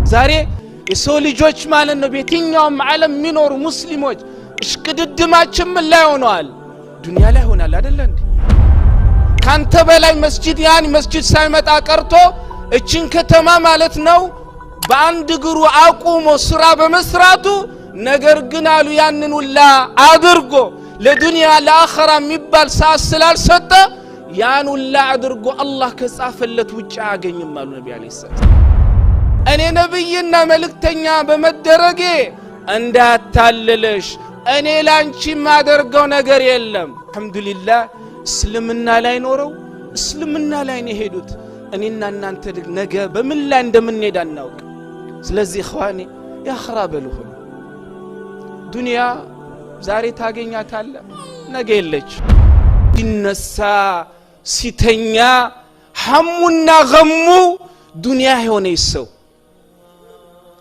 ዛሬ የሰው ልጆች ማለት ነው በየትኛውም ዓለም የሚኖሩ ሙስሊሞች እሽቅድድማችን ምን ላይ ሆነዋል? ዱንያ ላይ ሆናል አይደል እንዴ? ካንተ በላይ መስጂድ ያን መስጂድ ሳይመጣ ቀርቶ እቺን ከተማ ማለት ነው በአንድ እግሩ አቁሞ ስራ በመስራቱ ነገር ግን አሉ ያንን ሁላ አድርጎ ለዱንያ ለአኺራ የሚባል ሰዓት ስላልሰጠ ያን ሁላ አድርጎ አላህ ከጻፈለት ውጭ አያገኝም አሉ ነብዩ አለይሂ ሰላም። እኔ ነብይና መልእክተኛ በመደረጌ እንዳታለለሽ እኔ ላንቺ ማደርገው ነገር የለም። አልহামዱሊላህ እስልምና ላይ ኖረው እስልምና ላይ ነው ሄዱት። እኔና እናንተ ነገ በምን ላይ እንደምንሄድ አናውቅ። ስለዚህ ኸዋኔ ያኽራ በሉሁ ዱንያ ዛሬ ታገኛታለ ነገ የለች። ሲነሳ ሲተኛ ሐሙና ገሙ ዱንያ የሆነ ሰው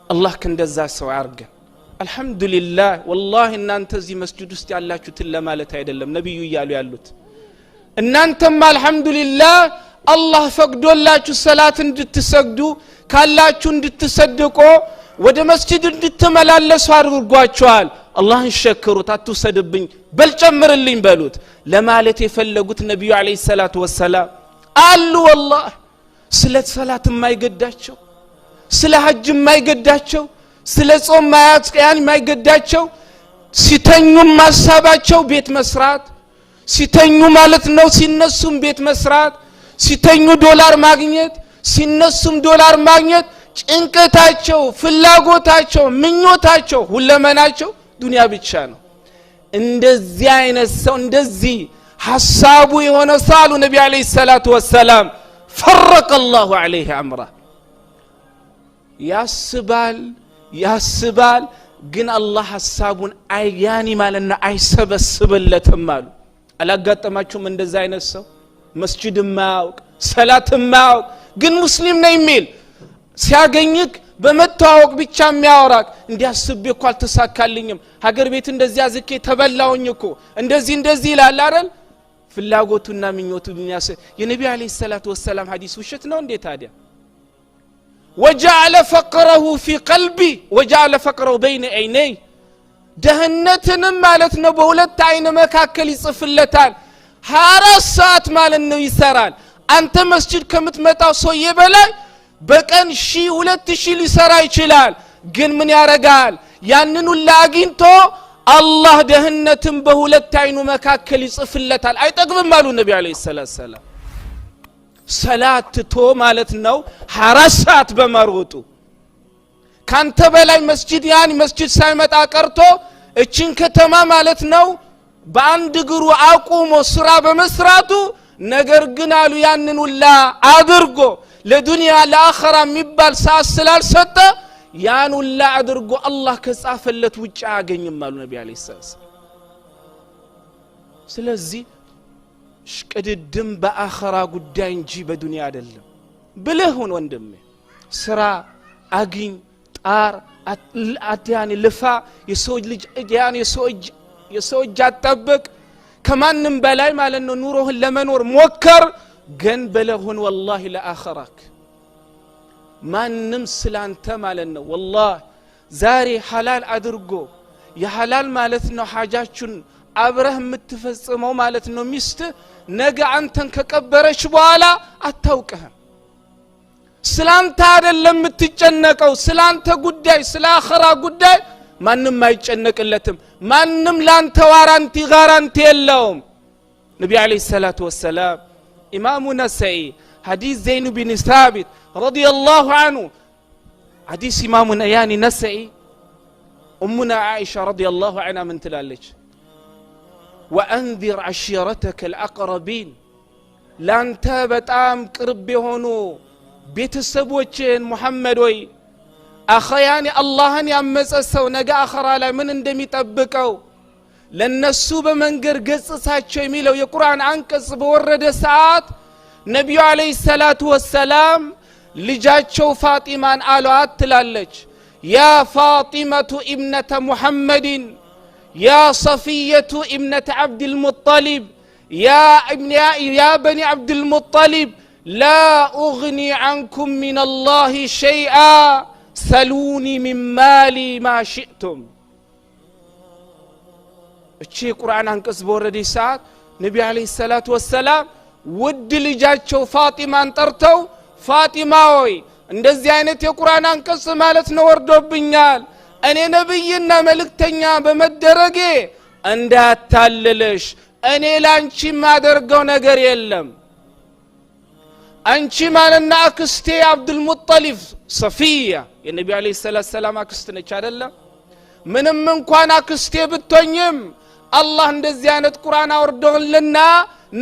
አላህ ከእንደዛ ሰው ያርገን። አልহামዱሊላህ ወላሂ እናንተ እዚህ መስጂድ ውስጥ ያላችሁትን ለማለት አይደለም ነብዩ ይያሉ ያሉት እናንተም አልহামዱሊላህ አላህ ፈቅዶላችሁ ሰላት እንድትሰግዱ ካላችሁ እንድትሰድቁ ወደ መስጂድ እንድትመላለሱ አድርጓችኋል። አላህን ሸክሩት አትውሰድብኝ በልጨምርልኝ በሉት ለማለት የፈለጉት ነብዩ አለይሂ ሰላቱ ወሰላም አሉ። والله ስለ ሰላት የማይገዳቸው ስለ ሐጅ የማይገዳቸው ስለ ጾም ማያስቀያን የማይገዳቸው ሲተኙም ማሳባቸው ቤት መስራት ሲተኙ ማለት ነው ሲነሱም ቤት መስራት ሲተኙ ዶላር ማግኘት ሲነሱም ዶላር ማግኘት ጭንቀታቸው ፍላጎታቸው ምኞታቸው ሁለመናቸው ዱንያ ብቻ ነው። እንደዚህ አይነት ሰው እንደዚህ ሐሳቡ የሆነ ሳሉ ነብዩ አለይሂ ሰላቱ ወሰላም فرق الله عليه امره ያስባል ግን አላህ ሐሳቡን አያኒ ማለና አይሰበስብለትም አሉ። አላጋጠማችሁም እንደዛ አይነት ሰው መስጂድ ማያውቅ ሰላት ማያውቅ ግን ሙስሊም ነኝ የሚል ሲያገኝክ በመተዋወቅ ብቻ የሚያወራክ እንዲያስብ እኮ አልተሳካልኝም ሀገር ቤት እንደዚህ አዝኬ ተበላውኝ እኮ እንደዚህ ይላል አይደል? ፍላጎቱና ምኞቱ ዱንያስ የነብዩ አለይሂ ሰላቱ ወሰላም ሐዲስ ውሸት ነው እንዴ ታዲያ? وجعل فقره في قلبي وجعل فقره بين عيني دهنتንም ማለት ነው በሁለት አይነ መካከል ይጽፍለታል። 24 ሰዓት ማለት ነው ይሰራል። አንተ መስጂድ ከምትመጣው ሰውዬ በላይ በቀን 1000 2000 ሊሰራ ይችላል። ግን ምን ያረጋል? ያንን ሁሉ አግኝቶ አላህ ደህነትን በሁለት አይኑ መካከል ይጽፍለታል። አይጠግብም አሉ ነብዩ አለይሂ ሰላም። ሰላት ቶ ማለት ነው 24 ሰዓት በመሮጡ ካንተ በላይ መስጂድ ያን መስጂድ ሳይመጣ ቀርቶ እቺን ከተማ ማለት ነው በአንድ እግሩ አቁሞ ስራ በመስራቱ ነገር ግን አሉ ያንን ሁላ አድርጎ ለዱንያ ለአኺራ የሚባል ሰዓት ስላልሰጠ ያን ሁላ አድርጎ አላህ ከጻፈለት ውጭ አያገኝም አሉ ነብዩ አለይሂ ሰላም። ስለዚህ ሽቅድድም በአኺራ ጉዳይ እንጂ በዱንያ አይደለም። ብለህን ወንድሜ ስራ አግኝ ጣር አትያኒ ልፋ የሰው ልጅ ያን የሰው እጅ አጠብቅ ከማንም በላይ ማለት ነው ኑሮህን ለመኖር ሞከር ግን ብለህን والله ለአኺራክ ማንም ስላንተ ማለት ነው والله ዛሬ ሐላል አድርጎ የሐላል ማለት ነው ሐጃችን አብረህ የምትፈጽመው ማለት ነው ሚስት ነገ አንተን ከቀበረች በኋላ አታውቅህም። ስላንተ አይደለም የምትጨነቀው ስላንተ ጉዳይ ስለ አኺራ ጉዳይ ማንም አይጨነቅለትም። ማንም ላንተ ጋራንቲ የለውም። ነብዩ አለይሂ ሰላቱ ወሰላም ኢማሙ ነሰኢ ሐዲስ ዘይኑ ቢን ሳቢት ረዲየላሁ ዐንሁ ሐዲስ ኢማሙ ያኒ ነሰኢ ኡሙና ዓኢሻ ረዲየላሁ ዐንሃ ምን ትላለች? وأنذر عشيرتك الأقربين لانت بتام قرب يهونو ቤተሰቦችን ሙሐመድ ወይ አኸያኒ አላህን ያመፀሰው ነገ አኺራ ላይ ምን እንደሚጠብቀው ለነሱ በመንገር ገጽሳቸው የሚለው የቁርአን አንቀጽ በወረደ ሰዓት ነብዩ አለይሂ ሰላቱ ወሰላም ልጃቸው ፋጢማን አሏት ትላለች ያ ፋጢመቱ ኢብነተ ሙሐመድን ያ ሰፊየቱ ኢብነተ አብዱል ሙጠሊብ ያ በኒ አብዱል ሙጠሊብ لا أغني عنكم من الله شيئا ሰሉኒ ሚን ማሊ ማ ሽእቱም። እቺ ቁርአን አንቀጽ በወረደ ሰዓት ነቢ አለይሂ ሰላቱ ወሰላም ውድ ልጃቸው ፋጢማን ጠርተው ፋጢማ ሆይ እንደዚህ አይነት የቁርአን አንቀጽ ማለት ነው ወርዶብኛል፣ እኔ ነብይና መልእክተኛ በመደረጌ እንዳታለለሽ፣ እኔ ላንቺ ማደርገው ነገር የለም። አንቺ ማለና አክስቴ አብዱል ሙጠሊብ ሰፊያ የነቢ አለይሂ ሰላም አክስት ነች አይደለም? ምንም እንኳን አክስቴ ብትሆኝም አላህ እንደዚህ አይነት ቁርአን አወርዶልና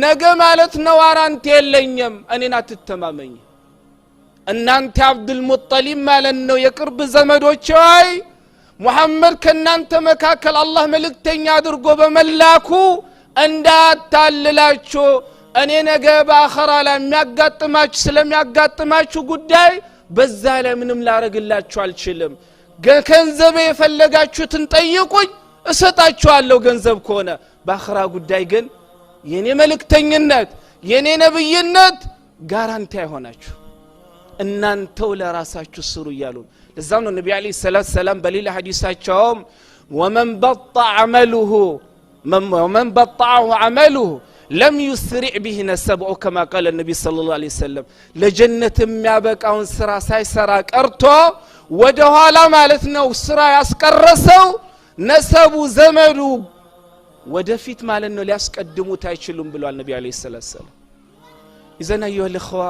ነገ ማለት ነው ዋራንት የለኝም፣ እኔን አትተማመኝ። እናንተ አብዱል ሙጠሊብ ማለት ነው የቅርብ ዘመዶች ሆይ ሙሐመድ ከናንተ መካከል አላህ መልእክተኛ አድርጎ በመላኩ እንዳታልላችሁ፣ እኔ ነገ በአኺራ ላይ የሚያጋጥማችሁ ስለሚያጋጥማችሁ ጉዳይ በዛ ላይ ምንም ላረግላችሁ አልችልም። ገንዘብ የፈለጋችሁትን ጠይቁኝ እሰጣችኋለሁ ገንዘብ ከሆነ፣ በአኺራ ጉዳይ ግን የኔ መልእክተኝነት የኔ ነብይነት ጋራንቲ አይሆናችሁ፣ እናንተው ለራሳችሁ ስሩ እያሉ። ለዛም ነው ነቢ አለይሂ ሰላም በሌላ ሐዲሳቸውም ወመን በጣዐሁ ዐመሉሁ ለም ዩስሪዕ ቢሂ ነሰብሁ ከማ ቃለ ነቢ ሰለላሁ ዐለይሂ ወሰለም። ለጀነት የሚያበቃውን ስራ ሳይሰራ ቀርቶ ወደ ኋላ ማለት ነው ስራ ያስቀረሰው ነሰቡ ዘመዱ ወደፊት ማለት ነው ሊያስቀድሙት አይችሉም ብሏል ነቢ አለይሂ ሰላም። ኢዘን አዩሀ ልእኽዋ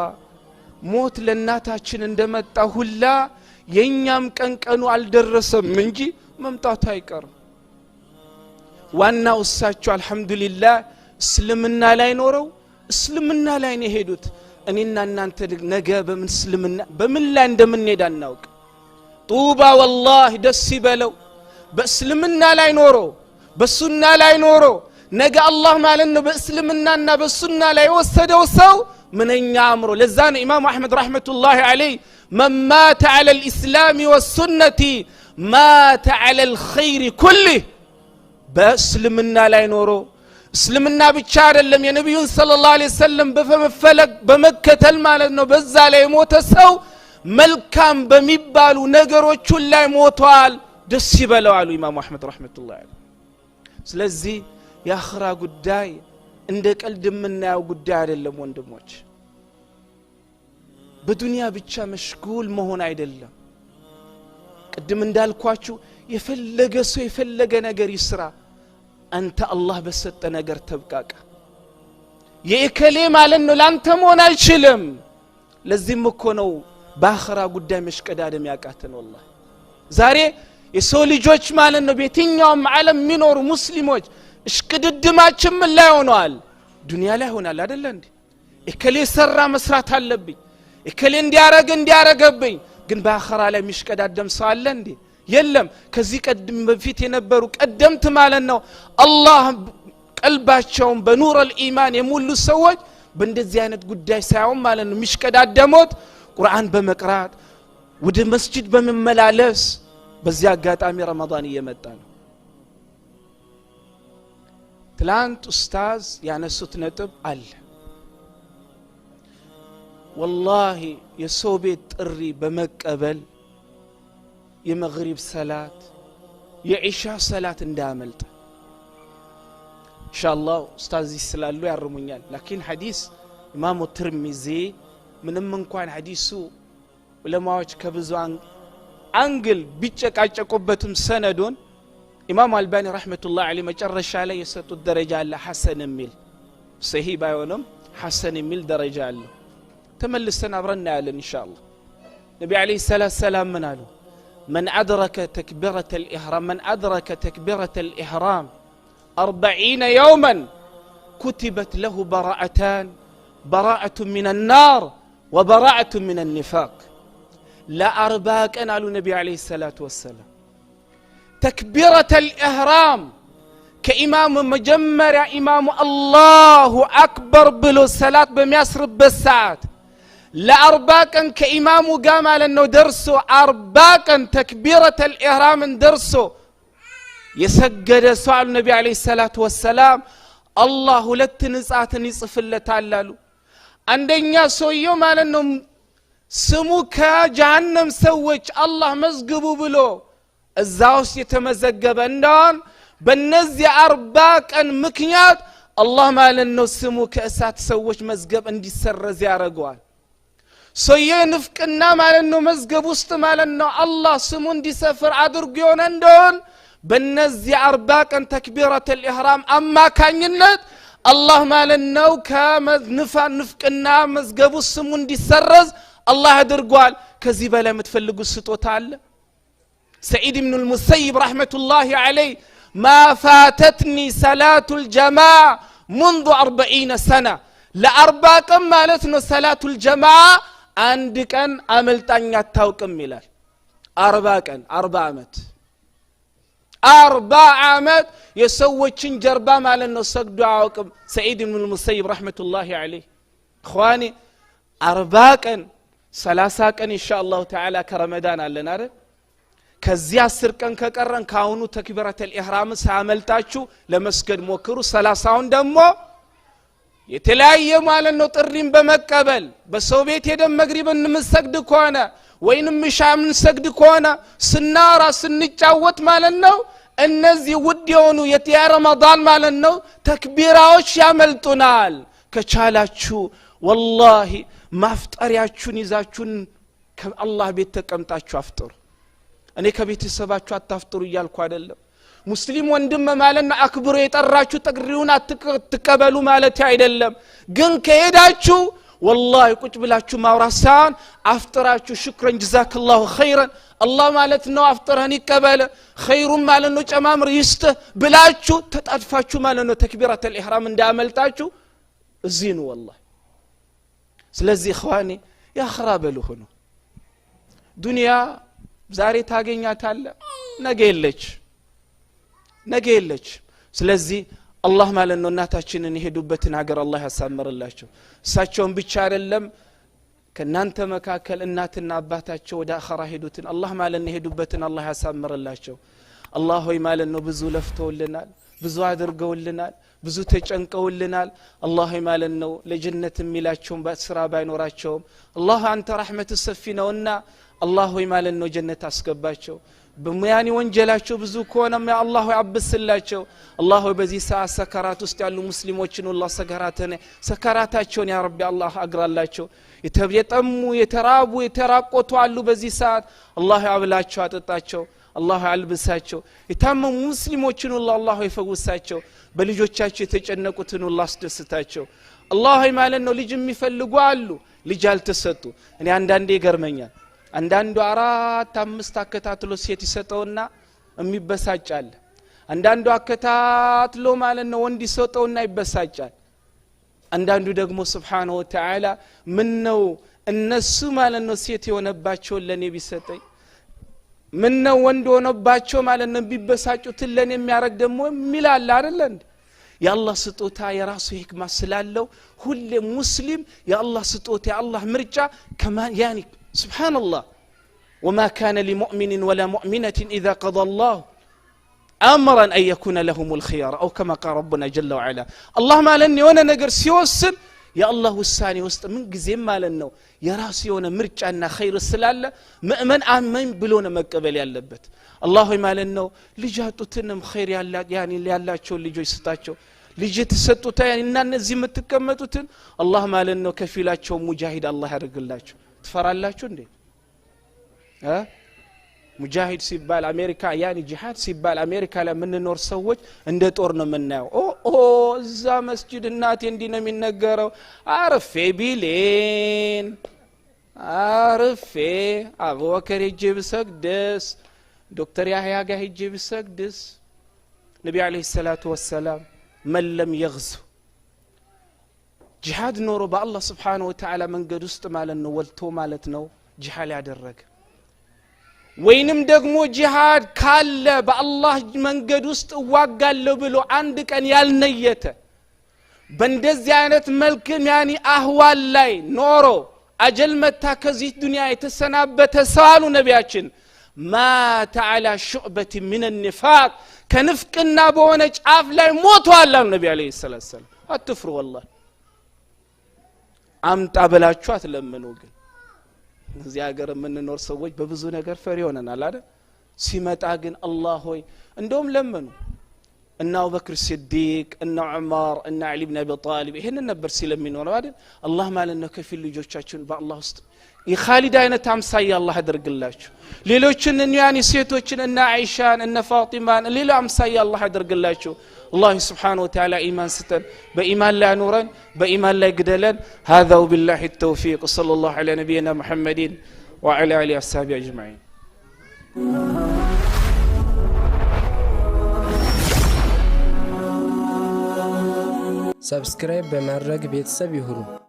ሞት ለእናታችን እንደመጣ ሁላ የኛም ቀንቀኑ አልደረሰም እንጂ መምጣቱ አይቀርም። ዋናው እሳቸው አልহামዱሊላህ እስልምና ላይ ኖረው እስልምና ላይ ነው ሄዱት። እኔና እናንተ ነገ በምን ላይ እንደምንሄድ አናውቅ። ጡባ ወላሂ ደስ ይበለው በእስልምና ላይ ኖሮ በሱና ላይ ኖሮ ነገ አላህ ማለት ነው በእስልምናና በሱና ላይ ወሰደው ሰው ምንኛ አምሮ። ለዛ ነው ኢማም አህመድ ረህመቱላሂ ዐለይሂ من مات على الإسلام والسنة مات على الخير كله። በእስልምና ላይ ኖሮ እስልምና ብቻ አይደለም የነብዩን ሰለላሁ ዐለይሂ ወሰለም በመፈለግ በመከተል ማለት ነው በዛ ላይ ሞተ ሰው መልካም በሚባሉ ነገሮች ላይ ሞቷል፣ ደስ ይበለው አሉ ኢማም አህመድ ረህመቱላሂ ዐለይሂ። ስለዚህ የአኺራ ጉዳይ እንደ ቀልድ የምናየው ጉዳይ አይደለም ወንድሞች። በዱንያ ብቻ መሽጉል መሆን አይደለም። ቅድም እንዳልኳችሁ የፈለገ ሰው የፈለገ ነገር ይስራ፣ አንተ አላህ በሰጠ ነገር ተብቃቃ። የእከሌ ማለት ነው ላንተ መሆን አይችልም። ለዚህም እኮ ነው በአኺራ ጉዳይ መሽቀዳደም ያቃተን። ወላሂ ዛሬ የሰው ልጆች ማለት ነው በየትኛውም ዓለም የሚኖሩ ሙስሊሞች እሽቅድድማችን ምን ላይ ሆነዋል? ዱንያ ላይ ሆናል አይደል እንዴ? እከሌ ሰራ መስራት አለብኝ፣ እከሌ እንዲያረገብኝ። ግን በአኺራ ላይ የሚሽቀዳደም ሰው አለ እንዴ? የለም። ከዚህ ቀደም በፊት የነበሩ ቀደምት ማለት ነው አላህ ቀልባቸውን በኑር الإيمان የሙሉ ሰዎች በእንደዚህ አይነት ጉዳይ ሳይሆን ማለት ነው የሚሽቀዳደሙት ቁርአን በመቅራት ወደ መስጂድ በመመላለስ። በዚህ አጋጣሚ ረመዳን እየመጣ ነው። ትላንት ኡስታዝ ያነሱት ነጥብ አለ። ወላሂ የሰው ቤት ጥሪ በመቀበል የመግሪብ ሰላት የኢሻ ሰላት እንዳያመልጥ ኢንሻአላህ ኡስታዝ ይስላሉ ያርሙኛል። ላኪን ሐዲስ ኢማሙ ትርሚዚ ምንም እንኳን ሐዲሱ ዑለማዎች ከብዙ አንግል ቢጨቃጨቁበትም ሰነዱን ኢማም አልባኒ ረህመቱላህ ዐለይሂ መጨረሻ ላይ የሰጡት ደረጃ አለ ሐሰን የሚል ሰሂህ ባይሆንም ሐሰን የሚል ደረጃ አለ። ተመልሰን አብረን እናያለን ኢንሻአላህ። ነቢ ዐለይሂ ሰላም ምን አሉ? من أدرك تكبيرة الإحرام 40 يوما كتبت له براءة من النار وبراءة من النفاق. لا أرباك أن قالوا النبي عليه الصلاة والسلام تكبيرة الإحرام كإمام مجمر إمام الله أكبر بلو الصلاة بميسرب بالساعات لأرباكا كإمام قام على أنه درسوا أرباكا تكبيرة الإحرام درسوا يسجد سؤال النبي عليه الصلاة والسلام الله لتنزعت نصف اللي تعللوا عندنا سويو على أنه ስሙ ከጀሃነም ሰዎች አላህ መዝግቡ ብሎ እዛውስ የተመዘገበ እንደሆን በእነዚህ 40 ቀን ምክንያት አላህ ማለት ነው ስሙ ከእሳት ሰዎች መዝገብ እንዲሰረዝ ያደርገዋል። ንፍቅና ማለት ነው መዝገብ ውስጥ ማለት ነው አላህ ስሙ እንዲሰፍር አድርጎ ይሆን እንደሆን በእነዚህ 40 ቀን ተክቢረቱል ኢህራም አማካኝነት አላህ ማለት ነው ንፍቅና መዝገቡ ስሙ እንዲሰረዝ አላህ አድርጓል። ከዚህ በላይ የምትፈልጉት ስጦታ አለ? ሰዒድ ኢብኑ አልሙሰይብ ረህመቱላሂ ዐለይሂ ما فاتتني صلاة الجماعة منذ 40 سنة ل40 ቀን ማለት ነው صلاة الجماعة አንድ ቀን አመልጣኛ አታውቅም ይላል። 40 ቀን 40 ዓመት የሰዎችን ጀርባ ማለት ነው ሰግዶ አያውቅም ሰዒድ ኢብኑ አልሙሰይብ ረህመቱላሂ ዐለይሂ። እخواني 40 ቀን 30 ቀን ኢንሻአላህ ተዓላ ከረመዳን አለን አይደል? ከዚህ 10 ቀን ከቀረን ካሁኑ ተክቢረቱል ኢህራም ሳያመልጣችሁ ለመስገድ ሞክሩ። 30ውን ደግሞ የተለያየ ማለት ነው ጥሪን በመቀበል በሰው ቤት ሄደን መግሪብ እንሰግድ ከሆነ ወይንም ኢሻም እንሰግድ ከሆነ ስናራ ስንጫወት ማለት ነው እነዚህ ውድ የሆኑ የረመዳን ማለት ነው ተክቢራዎች ያመልጡናል። ከቻላችሁ ወላሂ ማፍጠሪያችሁን ይዛችሁን ከአላህ ቤት ተቀምጣችሁ አፍጥሩ። እኔ ከቤተሰባችሁ አታፍጥሩ እያልኩ አይደለም። ሙስሊም ወንድም ማለት ነው አክብሮ የጠራችሁ ጥሪውን አትቀበሉ ማለት አይደለም። ግን ከሄዳችሁ ወላሂ ቁጭ ብላችሁ ማውራሳን አፍጥራችሁ ሽክረን ጀዛከላሁ ኸይረን አላህ ማለት ነው አፍጥረን ይቀበል ኸይሩን ማለት ነው ጨማምር ይስተ ብላችሁ ተጣጥፋችሁ ማለት ነው ተክቢረቱል ኢህራም እንዳመልጣችሁ እዚኑ ወላሂ። ስለዚህ እخواني ያخራበሉ ሆኖ ዱንያ ዛሬ ታገኛታለ ነገ የለች። ስለዚህ አላህ ማለት ነው እናታችንን የሄዱበትን ሀገር አላህ ያሳምርላቸው። እሳቸውን ብቻ አይደለም ከናንተ መካከል እናትና አባታቸው ወደ አኺራ ሄዱትን አላህ ማለት ነው የሄዱበትን አላህ ያሳምርላቸው። አላህ ሆይ ማለት ነው ብዙ ለፍተውልናል፣ ብዙ አድርገውልናል፣ ብዙ ተጨንቀውልናል። አላህ ሆይ ማለት ነው ለጀነት የሚላቸውን በስራ ባይኖራቸውም አላህ አንተ ረህመት ሰፊ ነውና አላህ ሆይ ማለት ነው ጀነት አስገባቸው። በሙያኒ ወንጀላቸው ብዙ ከሆነም ያ አላህ ሆይ አብስላቸው። አላህ ሆይ በዚህ ሰዓት ሰከራት ውስጥ ያሉ ሙስሊሞችን አላህ ሰከራታቸውን ያ ረቢ አላህ አግራላቸው። የተጠሙ የተራቡ የተራቆቱ አሉ በዚህ ሰዓት አላህ ያብላቸው አጠጣቸው፣ አላህ ያልብሳቸው። የታመሙ ሙስሊሞችን አላህ ሆይ ፈውሳቸው። በልጆቻቸው የተጨነቁትን አላህ አስደስታቸው። አላህ ሆይ ማለት ነው ልጅ የሚፈልጉ አሉ ልጅ አልተሰጡ። እኔ አንዳንዴ ይገርመኛል አንዳንዱ 4-5 አከታትሎ ሴት ይሰጠውና የሚበሳጫል። አንዳንዱ አከታትሎ ማለት ነው ወንድ ይሰጠውና ይበሳጫል። አንዳንዱ ደግሞ ሱብሃነሁ ወተዓላ ምን ነው እነሱ ማለት ነው ሴት የሆነባቸው ለኔ ቢሰጠኝ፣ ምን ነው ወንድ ሆነባቸው ማለት ነው ቢበሳጩት ለኔ የሚያረግ ደግሞ ሚላል አይደል እንዴ? የአላህ ስጦታ የራሱ ህክማ ስላለው ሁሌ ሙስሊም የአላህ ስጦታ የአላህ ምርጫ ከማን ያኒ سبحان الله وما كان لمؤمن ولا مؤمنة إذا قضى الله أمرا أن يكون لهم الخيار أو كما قال ربنا جل وعلا. الله ما لن يونا نقر سيوسن يا الله والثاني وسط من قزيم ما لنو يا راسي يونا مرجعنا خير السلالة مؤمن آمين بلونا مقبل يالبت. الله ما لنو لجاتو تنم خير يعني اللي الله شو اللي جو يستاتشو لجي تسطو يعني إننا نزيم تكمتو تن الله ما لنو كفيلات شو مجاهد الله يرقلاتشو ትፈራላችሁ እንዴ? ሙጃሂድ ሲባል አሜሪካ ያኒ ጂሃድ ሲባል አሜሪካ ላይ ምንኖር ሰዎች እንደ ጦር ነው የምናየው። እዛ መስጂድ እናቴ እንዲህ ነው የሚነገረው። አርፌ ቢሌን አርፌ አቡበከር ሄጄ ብሰግድስ፣ ዶክተር ያህያ ጋር ሄጄ ብሰግድስ፣ ነቢ አለይሂ ሰላቱ ወሰላም መለም ይغዙ ጂሃድ ኖሮ በአላህ ስብሓነሁ ወተዓላ መንገድ ውስጥ ማለት ነው ወልቶ ማለት ነው ጂሃድ ያደረገ ወይንም ደግሞ ጂሃድ ካለ በአላህ መንገድ ውስጥ እዋጋለሁ ብሎ አንድ ቀን ያልነየተ በእንደዚህ አይነት መልክ ያኒ አህዋል ላይ ኖሮ አጀል መታ ከዚህ ዱንያ የተሰናበተ ሰዋሉ ነቢያችን ማተ ዐላ ሹዕበት ሚን النفاق ከንፍቅና በሆነ ጫፍ ላይ ሞቷል አሉ ነቢ አለይሂ ሰላም። አትፍሩ ወላሂ አምጣ ብላችሁ አትለምኑ። ግን እዚህ ሀገር የምንኖር ሰዎች በብዙ ነገር ፈሪ ሆነናል አይደል ሲመጣ ግን አላህ ሆይ እንደውም ለምኑ እና አቡበክር ሲዲቅ እና ዑመር እና አሊ ኢብኑ አቢ ጣሊብ ይሄን ነበር ሲለሚኖር አይደል አላህ ማለት ነው ከፊል ልጆቻችን በአላህ ውስጥ የኻሊድ አይነት አምሳያ አላህ ያደርግላችሁ ሌሎችን ያኒ ሴቶችን እና አይሻን እና ፋጢማን ሌላ አምሳያ አላህ ያደርግላችሁ الله سبحانه وتعالى إيمان ستن بإيمان لا نورن بإيمان لا قدلن هذا وبالله التوفيق صلى الله على نبينا محمد وعلى آله وصحبه أجمعين سبسكرايب بمرق بيتساب يهرو